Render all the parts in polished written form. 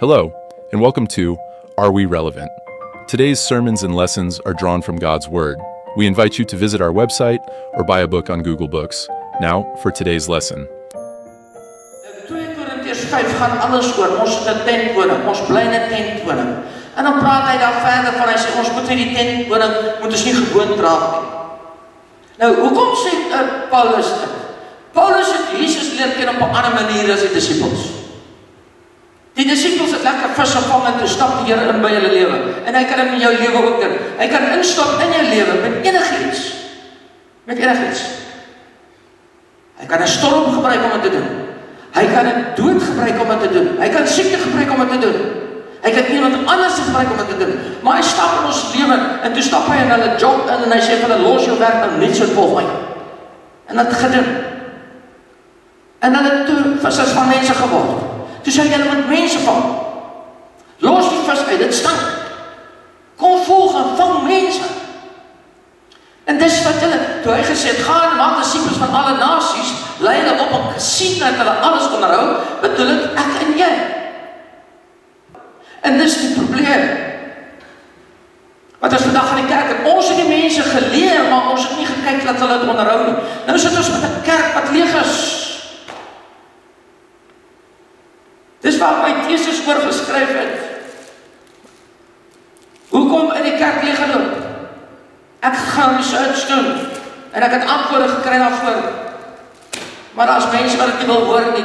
Hello, and welcome to Are We Relevant? Today's sermons and lessons are drawn from God's Word. We invite you to visit our website or buy a book on Google Books. Now, for today's lesson. 2 Korintiërs 5 gaan alles oor, ons het 'n tentwoning, ons bly in 'n tentwoning. En dan praat hy daar verder van, hy sê, ons moet hierdie tentwoning, moet ons nie gewoond raak nie. Nou, hoekom sê Paulus dit? Paulus het Jesus leer ken op 'n ander manier as die disippels. Die disippels het lekker vis gevang en toe stap die Here in by hulle lewe. En hy kan dit met jou lewe ook doen. Hy kan instap in jou lewe met enigiets. Met enigiets. Hy kan 'n storm gebruik om dit te doen. Hy kan 'n dood gebruik om dit te doen. Hy kan siekte gebruik om dit te doen. Hy kan iemand anders gebruik om dit te doen. Maar hy stap in ons lewe en toe stap hy in hulle job in en hy sê vir hulle, los jou werk nou net so volg my. En dit gedoen. En dan het toe vissers van mense geword. Toe sê julle moet mense vang. Los die vis uit, dit stink. Kom volg en vang mense. En dis wat hulle, toe hy gesê het, gaan maak disippels van alle nasies, lei hulle op en gesien dat hulle alles onderhou, bedoel het ek en jy. En dis die probleem. Want as vandag in die kerk, en ons het die mense geleer, maar ons het nie gekyk dat hulle het onderhou nie. Nou sit ons met 'n kerk wat leeg is. Dis waar my teses oor geskryf het. Hoekom in die kerk leeg geloop? Ek gaan research doen. En ek het antwoorde gekry daarvoor. Maar daar's mense wat dit nie wil hoor nie.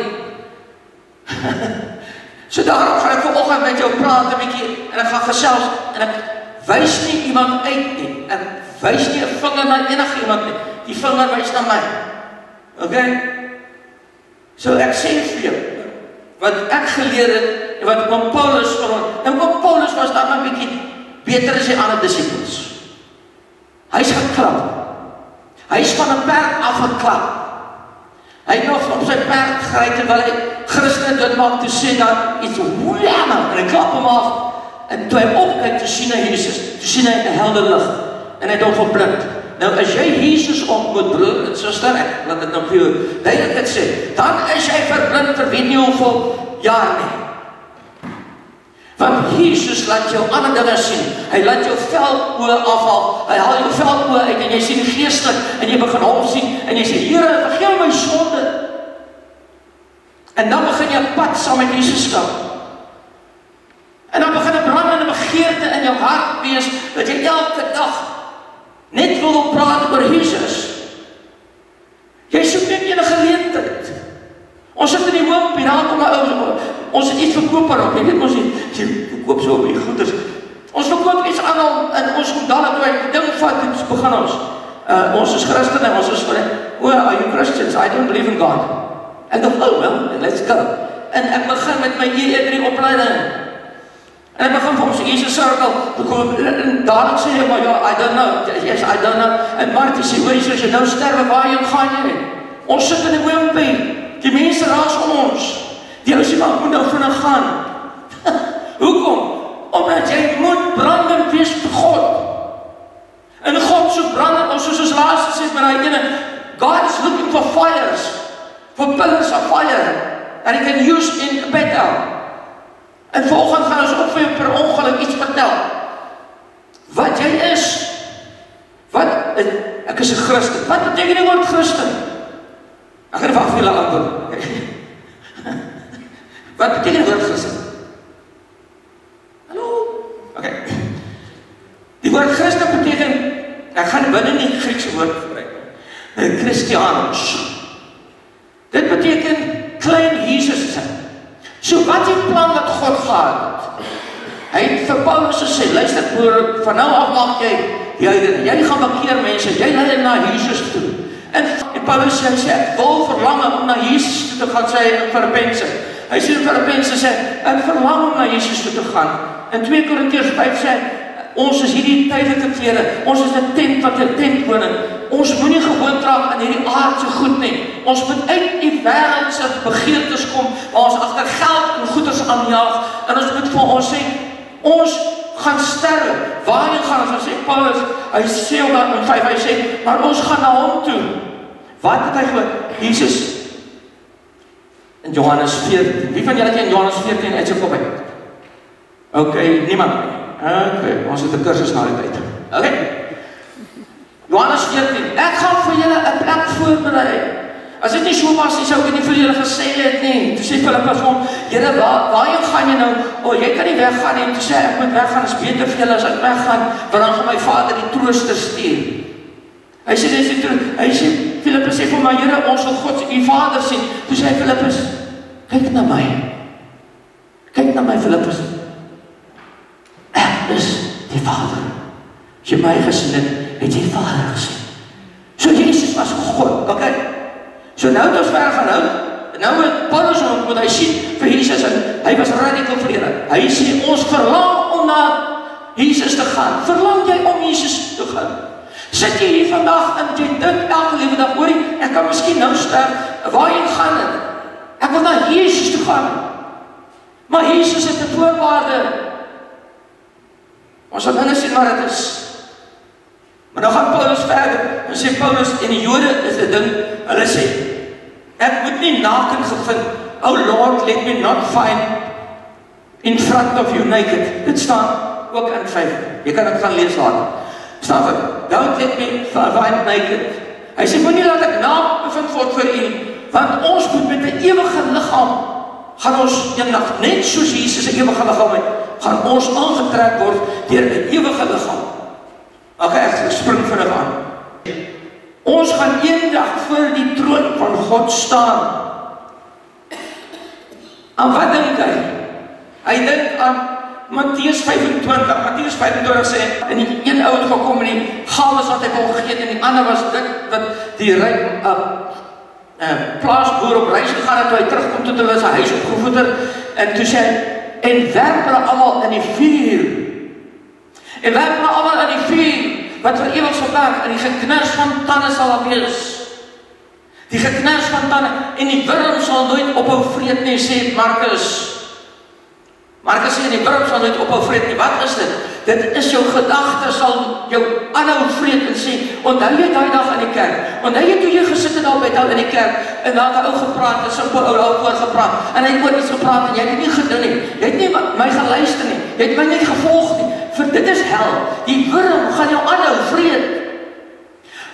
So daarom gaan ek vanoggend met jou praat 'n bietjie. En ek gaan gesels. En ek wys nie iemand uit nie. Ek wys nie 'n vinger na enige iemand nie. Die vinger wys na my. Okay? So ek sê vir jou, wat ek geleer het, en wat van Paulus verhoor. En van Paulus was daar 'n bietjie beter as die ander disippels. Hy's geklap. Hy's van 'n perd afgeklap. Hy het nog op sy perd gery terwyl hy Christene doodmaak, toe sê daar iets whammer, en hy klap hom af. En toe hy opkyk, toe sien hy Jesus, toe sien hy 'n helder lig. En hy het hom verblind. Nou as jy Jesus ontmoet, broer en suster, ek laat dit nou vir jou duidelik sê, dan is jy verblind vir weet nie hoeveel jaar nie. Want Jesus laat jou ander dinge sien. Hy laat jou veloë afhaal. Hy haal jou veloë uit en jy sien geestelik en jy begin hom sien en jy sê, Here, vergewe my sonde. En dan begin jy 'n pad saam met Jesus stap. En dan begin 'n brandende begeerte in jou hart wees dat jy elke dag net wil praat oor Jesus. Jy soek net enige geleentheid. Ons sit in die hoompie, daar kom 'n ou, ons het iets verkoop daarop, jy weet ons jy verkoop so op die goeders. Ons verkoop iets aan hom en ons kom dadelijk toe hy ding vat, en begin ons is Christene, ons is vir are you Christians? I don't believe in God. Ek dacht, oh well, let's go. En ek begin met my E3 opleiding. En ek begin vir ons Jesus cirkel, en dadelijk sê hy, maar ja, I don't know, yes, I don't know. En Martie sê, hoor jy, as jy nou sterwe, waarheen gaan jy? Ons sit in die hoompie. Die mense raas om ons. Die ou sê, maar ek moet nou vinnig gaan. Hoekom? Omdat jy moet brandend wees vir God. En God soek brandend, ons soos ons laatste sê, maar hy ene, God is looking for fires, for pillars of fire, that he can use in a battle. En volgende gaan ons ook vir jou per ongeluk iets vertel. Wat jy is. Wat? Ek is 'n Christen. Wat beteken die woord Christen? Ek gaan vir julle antwoord. Wat beteken die woord Christen? Hallo? Okay. Die woord Christen beteken, ek gaan binne die Griekse woord gebruik. Christianus. Dit beteken klein Jesus. So wat die plan wat God gehad het? Hy het vir Paulus gesê, luister broer, van nou af maak jy gaan bekeer mense, jy lei hulle na Jesus toe. En Paulus sê, ek wil verlang om na Jesus toe te gaan, sê hy in Filippense. Hy sê in Filippense, sê, ek verlang om na Jesus toe te gaan. In 2 Korintiërs 5 sê, ons is hierdie tydelike klere, ons is 'n tent wat 'n tentwoning. Ons moet nie gewoond raak aan hierdie aardse goed nie. Ons moet uit die wêreldse begeertes kom, waar ons agter geld en goederes aanjaag, en ons moet vir ons sê, ons gaan sterwe. Waarheen gaan ons? Sê Paulus, hy sê ook in 5, hy sê, maar ons gaan na hom toe. Wat het hy gehoor? Jesus. In Johannes 14. Wie van julle het in Johannes 14 uit sy kop uit? Okay, niemand nie. Okay, ons het 'n kursus na die tyd. Okay. Johannes 14, ek gaan vir julle 'n plek voorberei. As dit nie so was nie, sou ek nie vir julle gesê het nie. Toe sê Filippus vir hom, Here, waarheen gaan jy nou? Jy kan nie weggaan nie. Toe sê ek moet weggaan, is beter vir julle as ek weggaan, want dan gaan my Vader die Trooster stuur. Hy sê, Filippus sê vir my, Here, ons wil God, u Vader sien. Toe sê Filippus, kyk na my. Kyk na my, Filippus. Ek is die Vader. As jy my gesien het jy Vader gesien. So Jesus was God, okay? So nou het ons ver gaan hou. Nou met Paulus moet hy sien vir Jesus en hy was radical vir julle. Hy sê ons verlang om na Jesus te gaan. Verlang jy om Jesus te gaan? Sit jy hier vandag en jy dink elke liewe dag, hoor ek kan miskien nou sterf. Waarheen gaan dit? Ek wil na Jesus toe gaan. Maar Jesus het 'n voorwaarde. Ons sal nou sien wat dit is. Maar dan gaan Paulus verder en sê Paulus, en die Jode is 'n ding, hulle sê, ek moet nie naken gevind, oh Lord, let me not find in front of you naked. Dit staan ook in 5. Jy kan dit gaan lees later. Staan vir, don't let me find naked. Hy sê, moenie laat ek naak bevind word vir u, want ons moet met 'n ewige liggaam, gaan ons eendag, net soos Jesus 'n ewige liggaam het, gaan ons aangetrek word deur 'n ewige liggaam. Okay, ek spring vinnig aan. Ons gaan eendag voor die troon van God staan. Aan wat dink hy? Hy dink aan Matteus 25. Matteus 25 sê, en die een ou het gekom en die gawes wat hy wou gegee het, en die ander was dit wat die ryk plaasboer op reis gegaan het, toe hy terugkom tot hulle sy huis opgevoeder, en toe sê hy, en werp hulle almal in die vuur. En werp hulle almal in die vuur, wat vir ewig sal werk, en die geknars van tande sal daar wees. Die geknars van tande, en die wurm sal nooit ophou vreet nie, sê Markus. Markus sê, die wurm sal nooit ophou vreet nie. Wat is dit? Dit is jou gedagte sal jou aanhou vreet en sê, onthou jy daai dag in die kerk? Onthou jy toe jy gesit het daar by jou in die kerk, en daar het 'n ou gepraat, 'n simpel ou oor gepraat, en hy het oor iets gepraat, en jy het dit nie gedoen nie. Jy het nie my geluister nie. Jy het my nie gevolg nie. Vir dit is hel. Die wurm gaan jou aanhou vreet.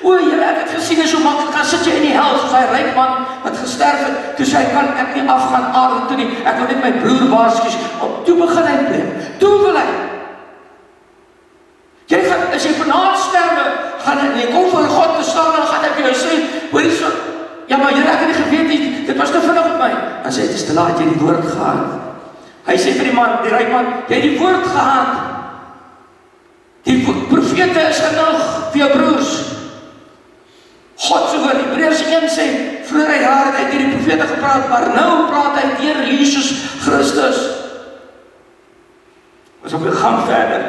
O, Here, ek het gesien hoe so maklik gaan sit jy in die hel, soos hy ryk man wat gesterf het, toe sê hy, kan ek nie afgaan aarde toe nie, ek wil net my broer waarsku, toe begin hy preek, toe wil hy. Jy gaan, as jy vanaand sterwe, gaan jy kom voor God te staan, dan gaan ek jou sê, hoor jy so, ja maar Here, ek het nie geweet nie, dit was te vinnig op my. Dan sê hy, het is te laat, jy die woord gehad. Hy sê vir die man, die ryk man, jy het die woord gehad. Die profete is genoeg vir jou broers. God se woord, Hebreërs 1 sê, vroeër hy jare het die profete gepraat, maar nou praat hy deur Jesus Christus. Ons gaan verder.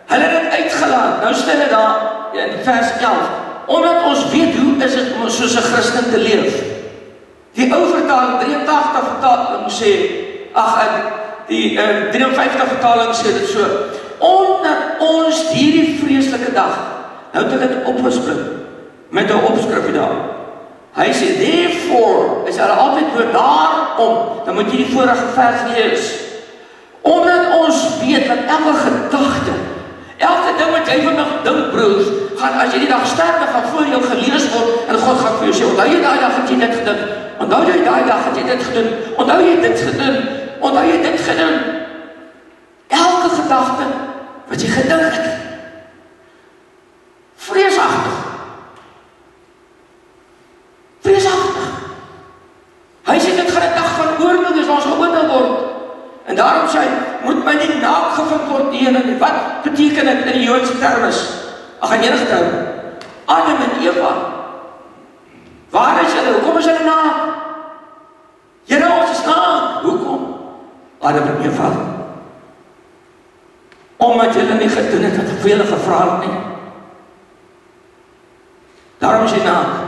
Hulle het dit uitgelaat. Nou stel dit daar in vers 11. Omdat ons weet hoe is dit om soos 'n Christen te leef. Die ou vertaling, 83 vertaling sê, die 53 vertaling sê dit so, omdat ons hierdie vreeslike dag, nou het dit opgespring, met 'n opskrif daar. Hy sê, therefore, is hulle altyd woord daarom, dan moet jy die vorige vers lees. Omdat ons weet dat elke gedagte, elke ding wat jy vandag dink, broers, gaan as jy die dag sterwe, gaan voor jou gelees word, en God gaan vir jou sê, onthou jy daai dag het jy dit gedink, onthou jy daai dag het jy dit gedoen, onthou jy dit gedoen, onthou jy dit gedoen. Elke gedagte wat jy gedink het, vreesagtig. Vreesagtig. Hy sê dit gaan 'n dag van oordeel wees waar ons geoordeel word. En daarom sê hy, moet my nie naak gevind word nie. En wat beteken dit in die Joodse termes? Ag, en enige terme. Adam en Eva. Waar is hulle? Hoekom is hulle naak? Here, ons is naak. Hoekom? Adam en Eva. Omdat julle nie gedoen het wat ek vir julle gevra het nie. Daarom is jy naak.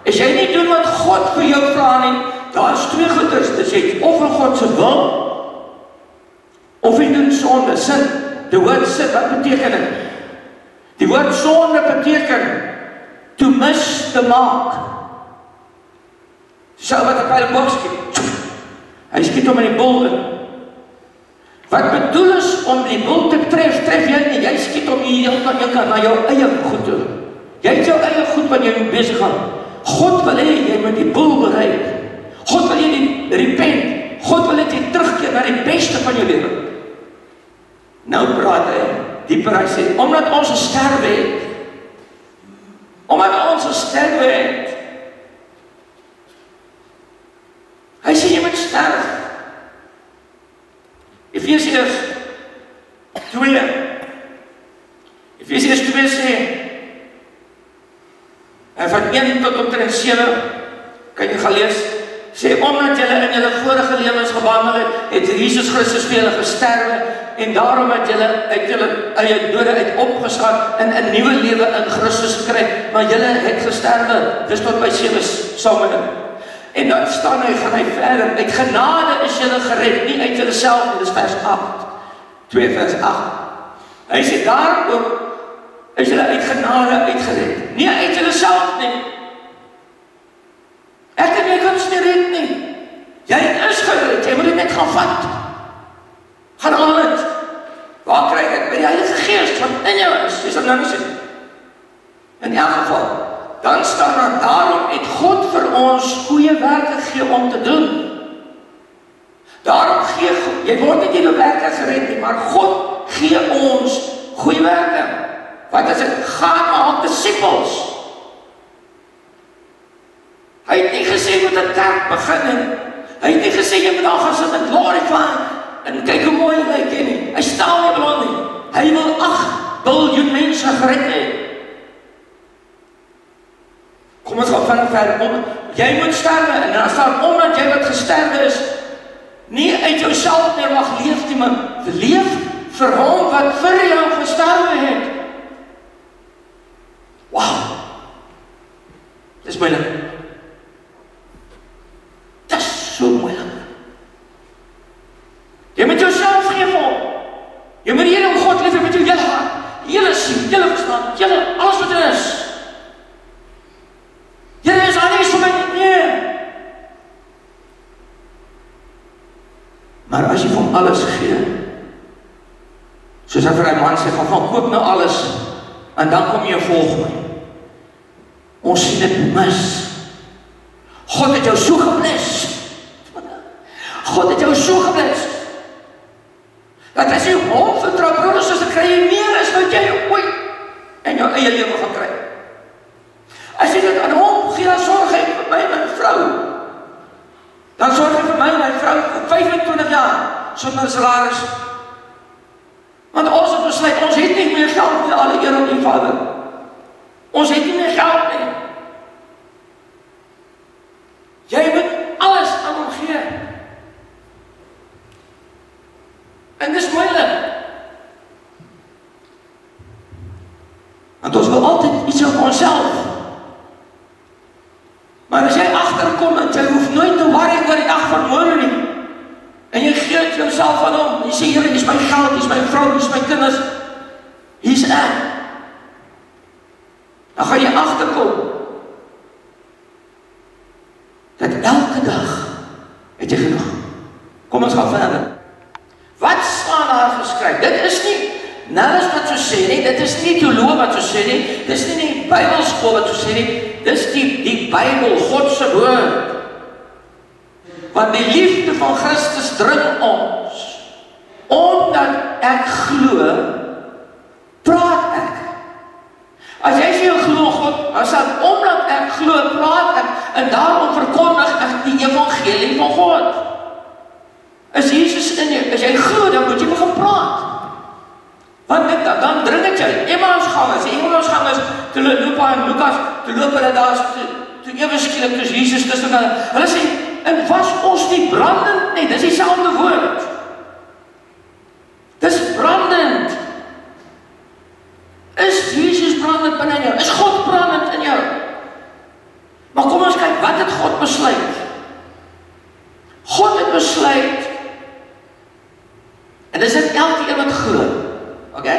As jy nie doen wat God vir jou vra nie, daar is twee goeders te sê, of vir God se wil, of jy doen sonde, sin. Die woord sin, wat beteken dit? Die woord sonde beteken to miss the mark. So wat 'n pijl boog skiet. Hy skiet hom in die bol in. Wat doel is om die bul te tref jy nie, jy skiet om die hele tyd na jou eie goed toe. Jy het jou eie goed wat jy besig gaan. God wil hê jy moet die bul bereik. God wil jy repent. God wil hê jy terugkeer na die beste van jou lewe. Nou praat hy dieper, hy sê, omdat ons sterwe het, hy sê jy moet sterf. Efesiërs 2 sê, en van 1 tot omtrent 7, kan jy gaan lees, sê, omdat julle in julle vorige lewens gewandel het Jesus Christus vir julle gesterwe, en daarom het julle uit julle eie dode uit opgestaan en 'n nuwe lewe in Christus gekry, maar julle het gesterwe, dis tot by 7 saam met hom. En dan gaan hy verder, uit genade is julle gered, nie uit julle self nie, dis vers 8, 2 vers 8. Hy sê, daarom is julle uit genade uitgered, nie uit julle self nie. Ek en jy kan ons nie red nie. Jy is gered, jy moet dit net gaan vat. Gaan al het. Waar krijg ek? By die Heilige Geest, wat in jou is. Jy sal nou nie sê. In elk geval, dan staan dan, daarom het God vir ons goeie werke gegee om te doen. Daarom gee, jy word nie die werke gered nie, maar God gee ons goeie werke. Wat is dit? Gaan maak disippels. Hy het nie gesê jy moet 'n kerk begin nie. Hy het nie gesê jy moet al gaan sit en glorify en kyk hoe mooi lyk jy nie. Hy staan nie belang nie. Hy wil 8 biljoen mense gered hê. Kom ons gaan verder. Jy moet sterwe en dan staan omdat jy wat gesterwe is, nie uit jouself meer mag leef nie, maar leef vir hom wat vir jou gesterwe het. Wow. Dis moeilik. So moeilik. Jy moet jouself gee vir hom. Jy moet die Here om God lief hê met jou hele hart, hele siel, hele verstand, alles wat er is. Here is alles vir my nie. Maar as jy vir hom alles gee, soos hy vir die man sê, van koop nou alles, en dan kom jy volg my. Ons sien dit mis. God het jou so gebless. God het jou so gebless, dat as jy hom vertrou, broeders, dan kry jy meer as wat jy ooit in jou eie lewe gaan kry. As jy dit aan hom gee, dan sorg hy vir my en my vrou. Dan sorg hy vir my en my vrou vir 25 jaar, sonder salaris. Want ons het besluit, ons het nie meer geld nie, alle eer aan die Vader. Ons het nie meer geld nie. Jy moet alles aan hom gee. En dis moeilik. Want ons wil altyd iets op onsself. Maar as jy agterkom en jy hoef nooit te worry oor die dag van môre nie, en jy gee jouself aan hom, jy sê, Here, hier is my geld, hier is my vrou, hier is my kinders, hier is ek. Dan gaan jy agterkom dat elke dag het jy genoeg. Kom ons gaan verder. Wat staan daar geskryf? Dit is nie nêrens wat so sê nie, dit is nie teoloog wat so sê nie, dit is nie die Bybelskool wat so sê nie, dit is die Bybel, God se woord. Want die liefde van Christus dring ons, omdat ek glo, praat ek. As jy sê ek glo God, dan sê omdat ek glo, praat ek, en daarom verkondig ek die evangelie van God. Is Jesus in jou? As jy glo, dan moet jy begin praat. Want dan dring het jy. Emmausgangers, toe loop en Lukas, toe loop hulle daar, toe ewe skielik, toe Jesus tussen hulle sê, en was ons nie brandend nie? Dis dieselfde woord. Dis brandend. Is Jesus brandend binne in jou? Is God brandend in jou? Maar kom ons kyk, wat het God besluit? God het besluit, en dis dit elke wat glo. Okay?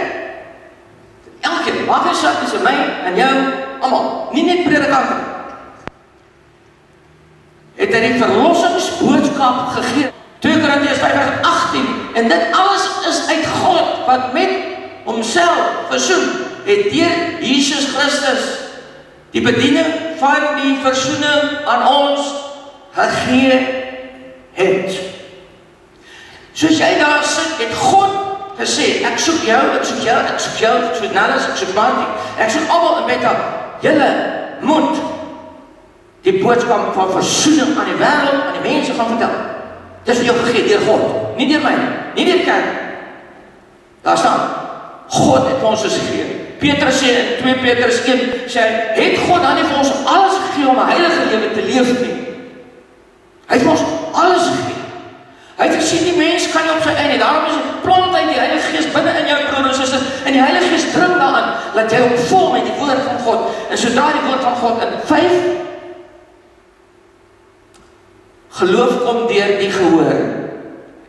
Elke, maak nie saak tussen my en jou, almal, nie net predikante. Het hy die verlossingsboodskap gegee. 2 Korintiërs 5:18, en dit alles is wat met homself versoen het deur Jesus Christus die bediening van die versoening aan ons gegee het. Soos jy daar sit, het God gesê, ek soek jou, ek soek jou, ek soek jou, ek soek Nallis, ek soek Martie, ek soek almal in Bethel, julle moet die boodskap van versoening aan die wêreld, aan die mense gaan vertel. Dis vir jou gegee deur God, nie deur my, nie deur kerk. Daar staan, God het ons gegee. Petrus sê in 2 Petrus 1, sê hy, het God dan nie vir ons alles gegee om 'n heilige lewe te leef nie? Hy het vir ons alles gegee. Hy het gesien die mens kan nie op sy eie, daarom is die plant uit die Heilige Gees binne in jou broer en susters, en die Heilige Gees dring daaraan, dat jy hom vol met die woord van God, en sodra die woord van God in 5, geloof kom deur die gehoor,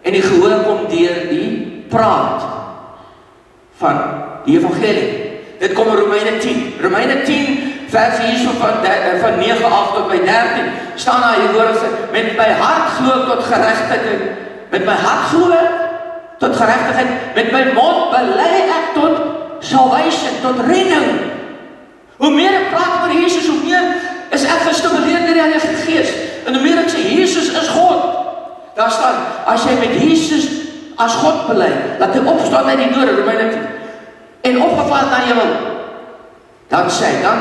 en die gehoor kom deur die praat van die evangelie. Dit kom in Romeine 10. Romeine 10, vers hierso van 9 af tot by 13, staan daar hier woorde sê, met my hart glo tot geregtigheid, met my hart glo tot geregtigheid, met my mond bely ek tot salvation, tot redding. Hoe meer ek praat oor Jesus, hoe meer is ek gestimuleer deur die Heilige Gees. En hoe meer ek sê, Jesus is God. Daar staan, as jy met Jesus as God bely, dat hy opstaan uit die dode, Romeine 10, en opgevaar na hemel, dan sê hy, dan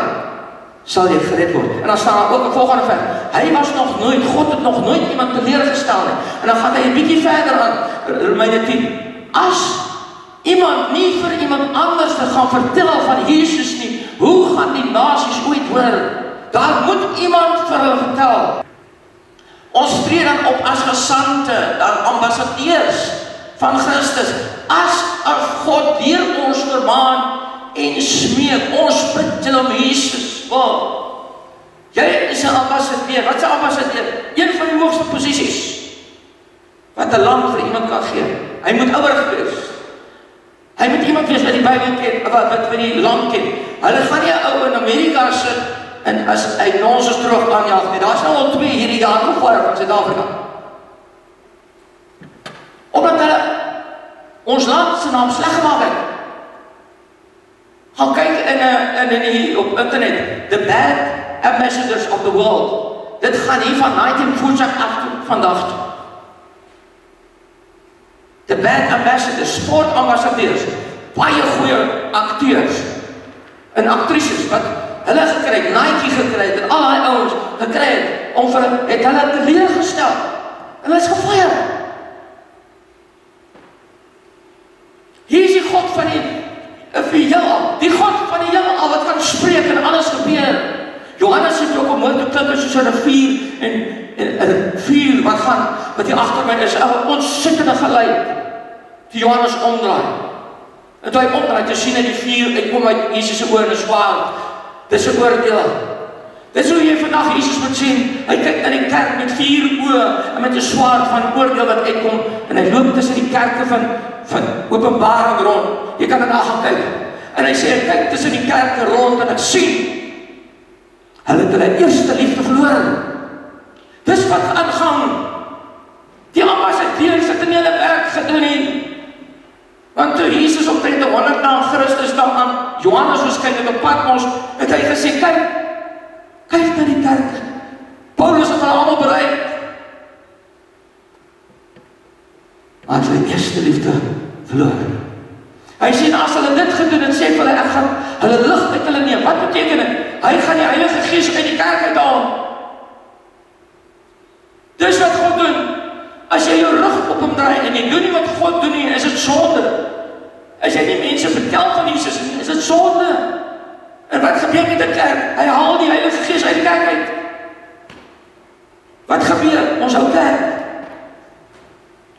sal jy gered word. En dan staan daar ook 'n volgende vers. Hy was nog nooit, God het nog nooit iemand teleurgestel nie. En dan gaan hy 'n bietjie verder aan, Romeine 10. As iemand nie vir iemand anders te gaan vertel van Jesus nie, hoe gaan die nasies ooit hoor? Daar moet iemand vir hulle vertel. Ons tree dan op as gesande, dan ambassadeurs van Christus, as God deur ons vermaan en smeek, ons bid julle om Jesus. Wow. Jy is 'n ambassadeur. Wat is 'n ambassadeur? Een van die hoogste posisies wat 'n land vir iemand kan gee. Hy moet ouer wees. Hy moet iemand wees wat die Bybel ken, wat vir die land ken. Hulle gaan nie 'n ou in Amerika sit en as hy ons is terug aanjaag nie. Daar's nou al 2 hierdie jaar gevaar van Suid-Afrika. Omdat hulle ons land se naam sleg gemaak het. Gaan kyk op internet, the bad ambassadors of the world. Dit gaan hier van 1940 af tot vandag toe. The bad ambassadors, sportambassadeurs, baie goeie akteurs en aktrises wat hulle gekry het, Nike gekry het en al die ouens gekry het om vir hulle teleurgestel. En hulle is gefire. Hier is die God van die heelal, die God van die heelal wat kan spreek en alles gebeur. Johannes het ook 'n motor klip soos 'n rivier en 'n vuur wat hier agter my is, 'n ontsettende geluid. Die Johannes omdraai. En toe hy omdraai, te sien hy die vuur uitkom uit Jesus se oor en swaar. Dis 'n oordeel. Dis hoe jy vandag Jesus moet sien. Hy kyk in die kerk met 4 oë en met 'n swaard van oordeel wat uitkom en hy loop tussen die kerke van Openbaring rond. Jy kan daarna gaan kyk. En hy sê, ek kyk tussen die kerke rond en ek sien hulle het hulle eerste liefde verloor. Dis wat aangaan. Die ambassadeurs het nie hulle werk gedoen nie. Want toe Jesus omtrent 100 na Christus dan aan Johannes waarskynlik op Patmos, het hy gesê, kyk na die kerke. Paulus het hulle almal bereik. Maar het hulle eerste liefde verloor. Hy sê, as hulle dit gedoen het, sê hulle, ek gaan hulle lig uit hulle neem. Wat beteken dit? Hy gaan die Heilige Gees uit die kerk uithaal. Dis wat God doen. As jy jou rug op hom draai en jy doen nie wat God doen nie, is dit sonde. As jy die mense vertel van Jesus, is dit sonde. En wat gebeur met die kerk? Hy haal die Heilige Gees uit die kerk uit. Wat gebeur? Ons hou kerk.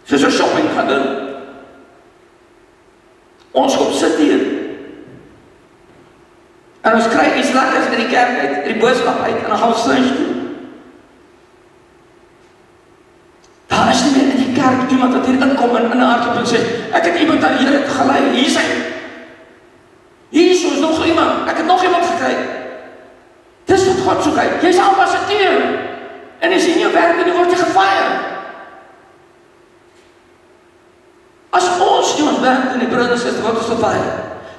Soos 'n shopping gaan doen. Ons kom sit hier. En ons kry iets lekkers uit die kerk uit, die boodskap uit, en dan gaan ons sluis toe. Daar is nie meer in die kerk iemand wat hier inkom en in 'n hart en sê, ek het iemand aan die Here gelei, hier is hy. Hier is nog iemand, ek het nog iemand gekry. Dis wat God soek uit. Jy's 'n ambassadeur. En as jy nie werk doen, word jy gefire. As ons nie ons ons werk in die broeder en suster, wat is so baie?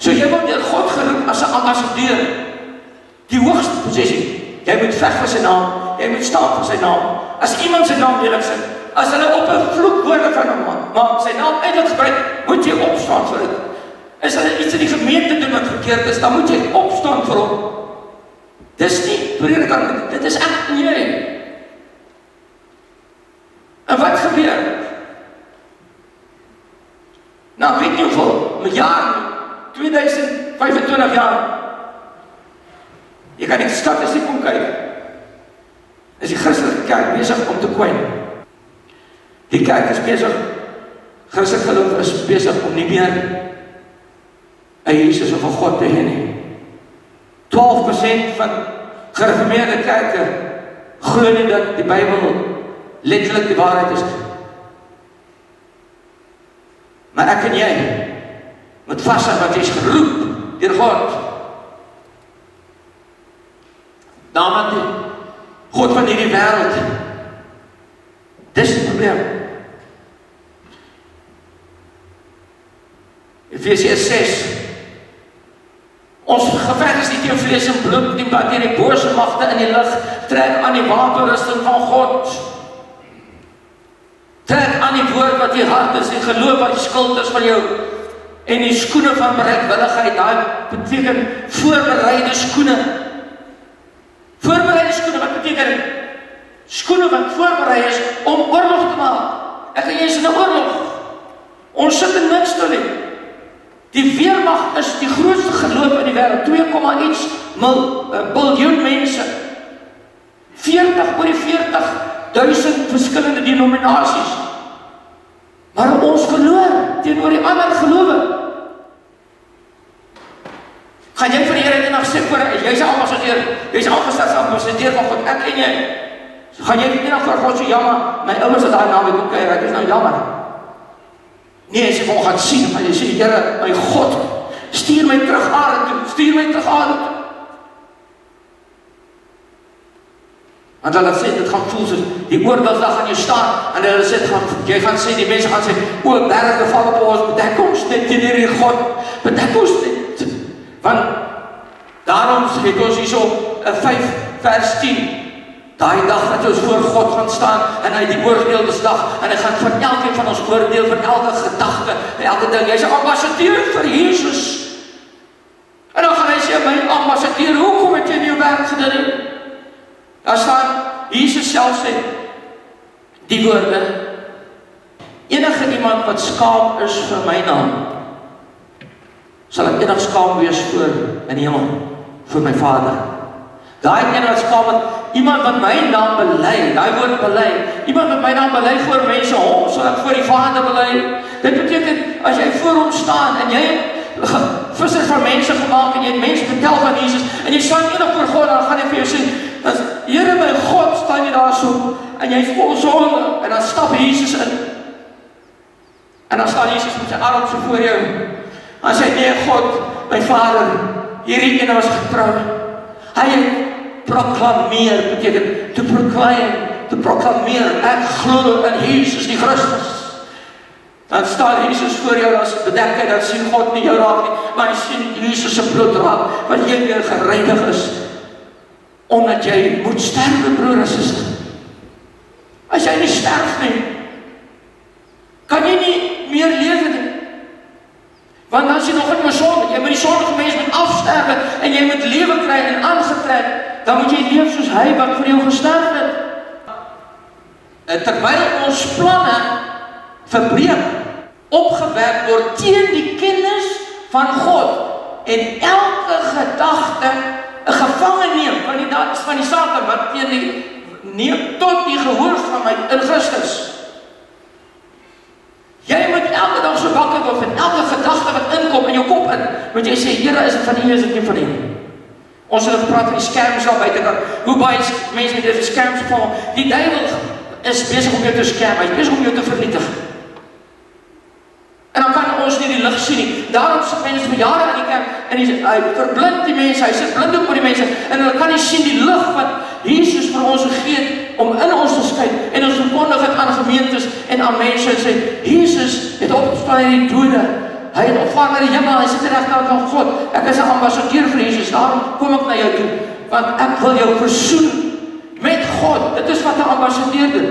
So jy word deur God geroep as 'n ambassadeur. Die hoogste posisie. Jy moet veg vir sy naam, jy moet staan vir sy naam. As iemand sy naam lelik sit, as hulle op 'n vloekwoorde van hom maak, sy naam eintlik gebruik, moet jy opstaan vir dit. As hulle iets in die gemeente doen wat verkeerd is, dan moet jy opstaan vir hom. Dis nie predikant, dit is ek en jy. En wat gebeur? Nou, weet nie hoeveel, met jaar, 2025 jaar, jy kan die statistiek kom kyk, is die Christelike kerk besig om te kwyn. Die kerk is besig, Christelike geloof is besig om nie meer 'n Jesus of 'n God te hê nie. 12% van gereformeerde kerke glo nie dat die Bybel letterlik die waarheid is. Maar ek en jy moet vashou wat jy is geroep deur God. Naamlik die God van hierdie wêreld. Dis die probleem. Efesiërs 6. Ons geveg is nie teen vlees en bloed nie, maar teen die bose magte in die lig. Trek aan die wapenrusting van God. Trek aan die woord wat die hart is, die geloof wat die skild is van jou. En die skoene van bereidwilligheid, daai beteken voorbereide skoene. Voorbereide skoene, wat beteken dit? Skoene wat voorberei is om oorlog te maak. Ek en jy is in 'n oorlog. Ons sit in niks toe nie. Die weermag is die grootste geloof in die wêreld, 2,iets biljoen mense. 40.000 verskillende denominasies. Maar ons verloor teenoor die ander gelowe. Gaan jy vir die Here eendag sê voor, jy's 'n ambassadeur, jy's aangestel as ambassadeur van God, ek en jy. So gaan jy eendag voor God sê, jammer, my ouers het daai naweek kom kuier, ek is nou jammer. Nee, as jy hom gaan sien, maar jy sê, Here, my God, stuur my terug aarde toe, stuur my terug aarde toe. Want hulle sê, dit gaan voel soos, die oordeelsdag gaan jy staan, en hulle sê, jy gaan sê, die mense gaan sê, o, berge val op ons, bedek ons dit, teen hierdie God, bedek ons dit. Want, daarom het ons hier so, 5 vers 10, daai dag dat ons voor God gaan staan, en hy die oordeelsdag, en hy gaan van elkeen van ons oordeel, van elke gedagte, en elke ding, hy is 'n ambassadeur vir Jesus. En dan gaan hy sê, my ambassadeur, hoekom het jy in jou werk gedoen nie? Daar staan, Jesus self sê, die woorde, enige iemand wat skaam is vir my naam, sal ek eendag skaam wees voor in die hemel, vir my Vader. Daai een wat skaam is, iemand wat my naam bely, daai woord bely, iemand wat my naam bely voor mense, hom sal ek voor die Vader bely. Dit beteken, as jy voor hom staan, en jy vissers van mense gemaak, en jy het mense vertel van Jesus, en jy staan eendag voor God, dan gaan hy vir jou sê, Here my God, staan jy daar so, en jy is vol sonde, en dan stap Jesus in, en dan staan Jesus met sy arm so voor jou, en sê, nee God, my Vader, hierdie ene was getrou, hy proklameer, beteken, to proclaim, te proklameer, ek glo in Jesus die Christus. Dan staan Jesus voor jou, as bedek hy, dan sien God nie jou raak nie, maar hy sien Jesus se bloed raak, wat jy weer gereinig is, omdat jy moet sterwe, broer en suster. As jy nie sterf nie, kan jy nie meer lewe nie. Want dan is jy nog in jou sonde, jy moet die sondige mens moet afsterwe, en jy moet lewe kry en aangetrek, dan moet jy leef soos hy wat vir jou gesterf het. Terwyl ons planne verbreek, opgewerk word teen die kennis van God, en elke gedagte 'n gevange neem van die Satan, wat teen die neem tot die gehoorsaamheid in Christus. Jy moet elke dag so wakker word van elke gedagte wat inkom in jou kop in, moet jy sê, Here, is dit van U, is dit nie van U? Ons het gepraat van die skerms al buitekant, hoe baie mense met deze skerms val, die duivel is besig om jou te skerm, hy is besig om jou te vernietig. En dan kan ons nie die lig sien nie. Daarom sit mense vir jare in die kerk, en hy verblind die mense, hy sit blind op oor die mense, en hulle kan nie sien die lig wat Jesus vir ons gegee het, om in ons te skyn, en ons verkondig het aan gemeentes, en aan mense, en sê, Jesus het opgestaan uit die dode, Hy het opvaar na die hemel, hy sit die regterkant van God. Ek is 'n ambassadeur vir Jesus, daarom kom ek na jou toe, want ek wil jou versoen met God. Dit is wat 'n ambassadeur doen.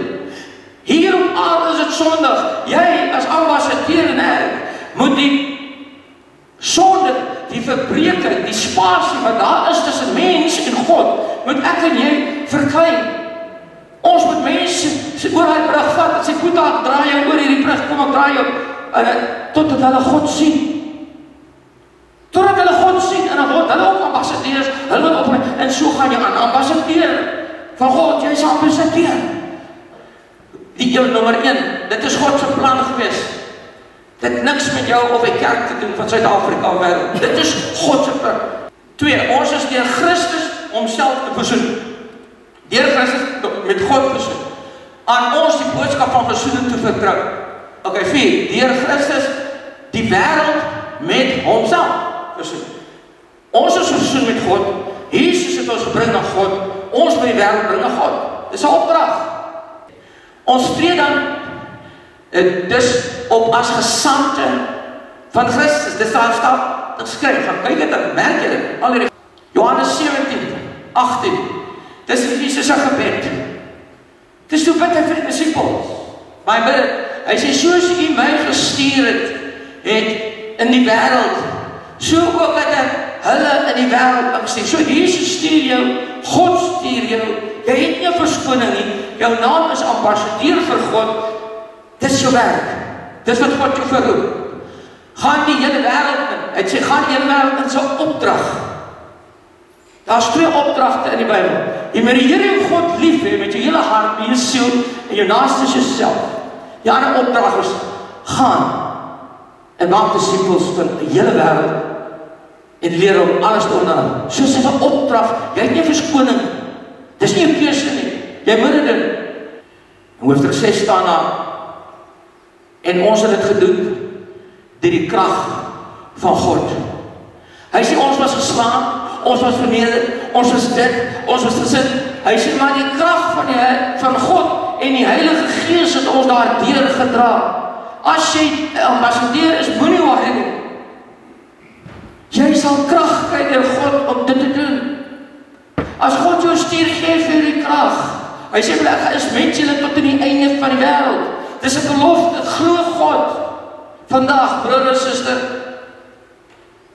Hier op aarde is dit sondig. Jy as ambassadeur en ek moet die sonde, die verbreking, die spasie wat daar is tussen mens en God, moet ek en jy verklein. Ons moet mense oor hy brug vat, en sê, Boeta, draai jou oor hierdie brug, kom ek draai jou, totdat hulle God sien. Totdat hulle God sien, en dan word hulle ook ambassadeurs, hulle word op, en so gaan jy aan, ambassadeur van God, jy is ambassadeur. Die jou nommer 1, dit is God se plan gewees. Dit niks met jou of die kerk te doen van Suid-Afrika wêreld. Dit is God se plan. 2, ons is deur Christus homself te versoen. Deur Christus met God versoen. Aan ons die boodskap van versoening te vertrou. Okay, 4, deur Christus die wêreld met homself versoen. Ons is versoen met God. Jesus het ons gebring na God. Ons moet die wêreld bring na God. Dis 'n opdrag. Ons tree dan dus op as gesandte van Christus. Dis daar staan geskryf. Kyk dit, merk jy dit? Al die Johannes 17:18. Dis Jesus se gebed. Dis toe bid hy vir die disippels. Maar hy bid, hy sê, soos u my gestuur het in die wêreld, so ook het ek hulle in die wêreld ingestuur. So Jesus stuur jou, God stuur jou. Jy het nie 'n verskoning nie. Jou naam is ambassadeur vir God. Dis jou werk. Dis wat God jou verroep. Gaan die hele wêreld in. Hy sê, gaan die hele wêreld in, so opdrag. Daar's 2 opdragte in die Bybel. Jy moet die Here jou God lief hê met jou hele hart, met jou siel en jou naaste as jouself. Die ander opdrag is, gaan en maak disippels van die hele wêreld en leer om alles te onderhou. Soos 'n opdrag, jy het nie verskoning. Dis nie 'n keuse nie. Jy moet dit doen. Hoofstuk 6 staan daar. En ons het dit gedoen deur die krag van God. Hy sê ons was geslaan, ons was verneder, ons was dit, ons was gesit. Hy sê maar die krag van God en die Heilige Gees het ons daardeur gedra. As jy ambassadeur is, moenie worry nie. Jy sal krag kry deur God om dit te doen. As God jou stuur, gee vir die krag. Hy sê ek is met julle tot in die einde van die wêreld. Dis 'n belofte, glo God. Vandag, broer en suster,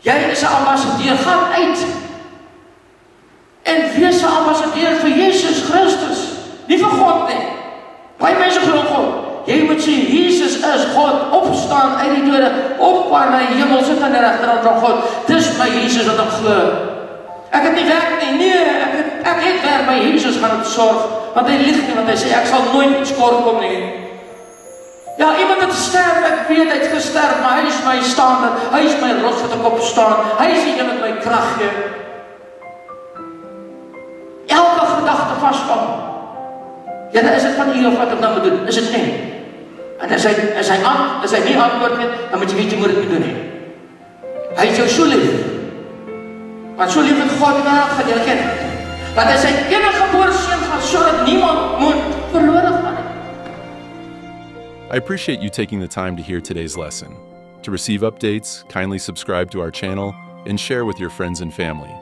jy is 'n ambassadeur, gaan uit. En wees 'n ambassadeur vir Jesus Christus, nie vir God nie. Baie mense glo God. Jy moet sê, Jesus is God, opstaan uit die dode, opvaar na die hemel, sit aan die regterkant van God. Dis my Jesus wat ek glo. Ek het nie werk nie, nee, ek het werk, my Jesus gaan het sorg, want hy lieg nie, want hy sê, ek sal nooit iets kort kom nie. Ja, iemand het gesterf, ek weet, hy het gesterf, maar hy is my staande, hy is my rots wat ek opstaan, hy is die een wat my krag gee. Elke gedagte vasvang. Ja, dan is dit van u of wat ek nou moet doen, is dit nie. En as hy nie antwoord nie, dan moet jy weet, jy moet dit nie doen nie. Hy is jou so lief. Want so lief het God die wêreld van julle ken. Want hy sy enige gebore seun gaan sodat niemand moet verlore gaan. I appreciate you taking the time to hear today's lesson. To receive updates, kindly subscribe to our channel and share with your friends and family.